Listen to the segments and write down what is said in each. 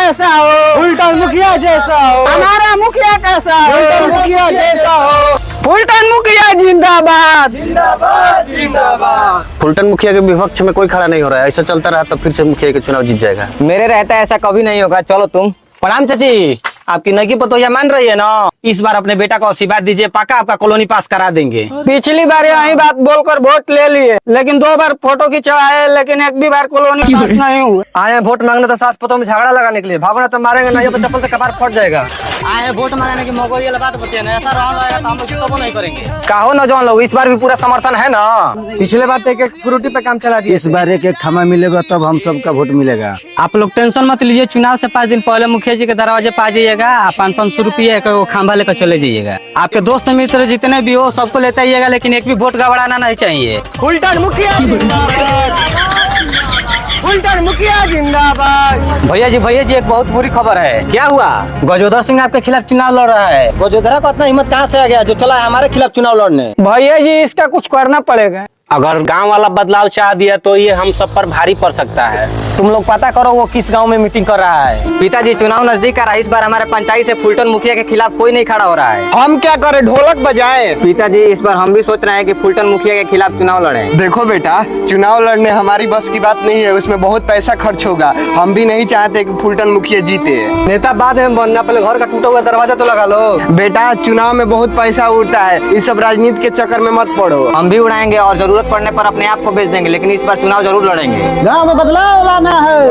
कैसा हो, फुलटन मुखिया जैसा हो, हमारा मुखिया कैसा हो, फुलटन मुखिया जैसा हो। फुलटन मुखिया जिंदाबाद। जिंदाबाद जिंदाबाद। फुलटन मुखिया के विपक्ष में कोई खड़ा नहीं हो रहा है। ऐसा चलता रहा तो फिर से मुखिया के चुनाव जीत जाएगा। मेरे रहता ऐसा कभी नहीं होगा। चलो तुम। प्रणाम चाची, आपकी नई पतोहिया मान रही है ना? इस बार अपने बेटा को आशीर्वाद दीजिए, पक्का आपका कॉलोनी पास करा देंगे। पिछली बार यही बात बोलकर वोट ले लिए, लेकिन 2 बार फोटो खिंचवाए, लेकिन एक भी बार कॉलोनी पास नहीं हुआ। आए वोट मांगने तो सास पतों में झगड़ा लगाने के लिए, भागना तो मारेंगे नहीं तो चप्पल से कपार फट जाएगा। आए वोट मांगने की मौका ये बात बताइए ना, ऐसा रहा हम लोग नहीं करेंगे। कहो नौजवान लोग, इस बार भी पूरा समर्थन है ना? पिछले बार एक फ्रूटी पे काम चला दिया, इस बार एक खामा मिलेगा तब हम सबका वोट मिलेगा। आप लोग टेंशन मत लीजिए, चुनाव से 5 दिन पहले मुखिया जी के दरवाजे पे आ जाइएगा, 500 रुपये का खांभा लेकर चले जाइएगा। आपके दोस्त मित्र जितने भी हो सबको लेते आइएगा, लेकिन एक भी वोट गड़बड़ाना नहीं चाहिए। फुलटन मुखिया फुलटन मुखिया जिंदाबाद। भैया जी एक बहुत बुरी खबर है। क्या हुआ? गजोदर सिंह आपके खिलाफ चुनाव लड़ रहा है। गजोदरा को इतना हिम्मत कहाँ से आ गया जो चला है हमारे खिलाफ चुनाव लड़ने? भैया जी इसका कुछ करना पड़ेगा। अगर गांव वाला बदलाव चाह दिया तो ये हम सब पर भारी पड़ सकता है। तुम लोग पता करो वो किस गांव में मीटिंग कर रहा है। पिताजी चुनाव नजदीक आ रहा है, इस बार हमारे पंचायत से फुलटन मुखिया के खिलाफ कोई नहीं खड़ा हो रहा है। हम क्या करें, ढोलक बजाए? पिताजी इस बार हम भी सोच रहे हैं कि फुलटन मुखिया के खिलाफ चुनाव लड़े। देखो बेटा, चुनाव लड़ने हमारी बस की बात नहीं है, उसमें बहुत पैसा खर्च होगा। हम भी नहीं चाहते कि फुलटन मुखिया जीते। नेता बाद में बनना, पहले घर का टूटा हुआ दरवाजा तो लगा लो। बेटा चुनाव में बहुत पैसा उड़ता है, इस सब राजनीति के चक्कर में मत पड़ो। हम भी उड़ाएंगे और जरूरत पड़ने पर अपने आप को बेच देंगे, लेकिन इस बार चुनाव जरूर लड़ेंगे। गाँव में बदलाव लाना है,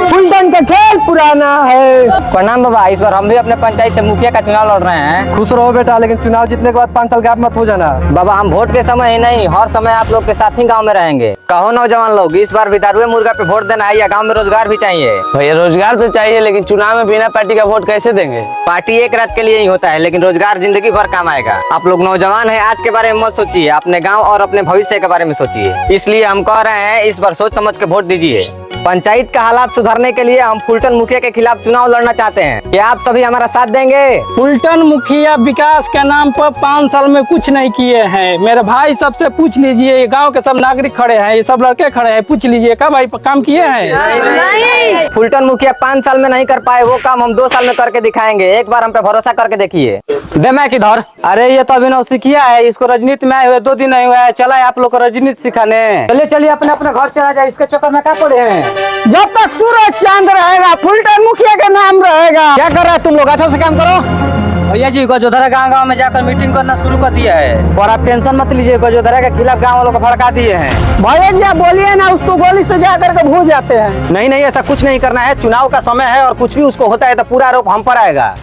फुलटन का खेल पुराना है। प्रणाम बाबा, इस बार हम भी अपने पंचायत से मुखिया का चुनाव लड़ रहे हैं। खुश रहो बेटा, लेकिन चुनाव जीतने के बाद 5 साल गैप मत हो जाना। बाबा हम वोट के समय ही नहीं, हर समय आप लोग के साथ ही गांव में रहेंगे। कहो नौजवान लोग, इस बार विदारुए मुर्गा पे वोट देना है या गांव में रोजगार भी चाहिए? भैया रोजगार तो चाहिए, लेकिन चुनाव में बिना पार्टी का वोट कैसे देंगे? पार्टी एक रात के लिए ही होता है, लेकिन रोजगार जिंदगी भर काम आएगा। आप लोग नौजवान हैं, आज के बारे में मत सोचिए, अपने गांव और अपने भविष्य के बारे में सोचिए। इसलिए हम कह रहे हैं इस बार सोच समझ के वोट दीजिए। पंचायत का हालात सुधारने के लिए हम फुलटन मुखिया के खिलाफ चुनाव लड़ना चाहते हैं। क्या आप सभी हमारा साथ देंगे? फुलटन मुखिया विकास के नाम पर 5 साल में कुछ नहीं किए हैं। मेरे भाई सबसे पूछ लीजिए, गांव के सब नागरिक खड़े हैं, ये सब लड़के खड़े हैं, पूछ लीजिए कब भाई काम किए हैं? फुलटन मुखिया 5 साल में नहीं कर पाए वो काम हम 2 साल में करके दिखाएंगे। एक बार हम पे भरोसा करके देखिए। दे मैं किधर? अरे ये तो अभिनव सिखिया है, इसको राजनीति में आए हुए 2 दिन नहीं हुआ है। चला है आप लोग को राजनीति सिखाने। चलिए अपने अपने घर चला जाए, इसके चक्कर में क्या पड़े हैं? जब तक सूरज चांद रहेगा फुलटन मुखिया का नाम रहेगा। क्या कर रहा है तुम लोग? अच्छा से काम करो। भैया जी गजोधरा गांव में जाकर मीटिंग करना शुरू कर दिया है, और आप टेंशन मत लीजिए, गजोधरा के खिलाफ गांव वालों को भड़का दिए हैं। भैया जी आप बोलिए ना, उसको गोली से जाकर के भूल जाते हैं। नहीं ऐसा कुछ नहीं करना है, चुनाव का समय है और कुछ भी उसको होता है तो पूरा आरोप हम पर आएगा।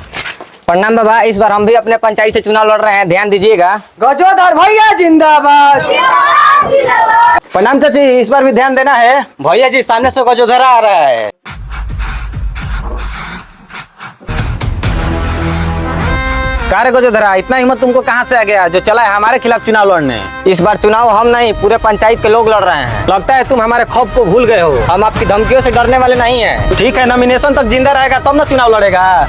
प्रणाम बाबा, इस बार हम भी अपने पंचायत से चुनाव लड़ रहे हैं, ध्यान दीजिएगा। गजोधर भैया जिंदाबाद। प्रणाम चाची, इस बार भी ध्यान देना है। भैया जी सामने से गजोधरा आ रहा है। कार्य गजोधरा, इतना हिम्मत तुमको कहाँ से आ गया जो चला है हमारे खिलाफ चुनाव लड़ने? इस बार चुनाव हम नहीं, पूरे पंचायत के लोग लड़ रहे हैं। लगता है तुम हमारे खौफ को भूल गए हो। हम आपकी धमकियों से डरने वाले नहीं हैं। ठीक है, नॉमिनेशन तक जिंदा रहेगा तब ना चुनाव लड़ेगा।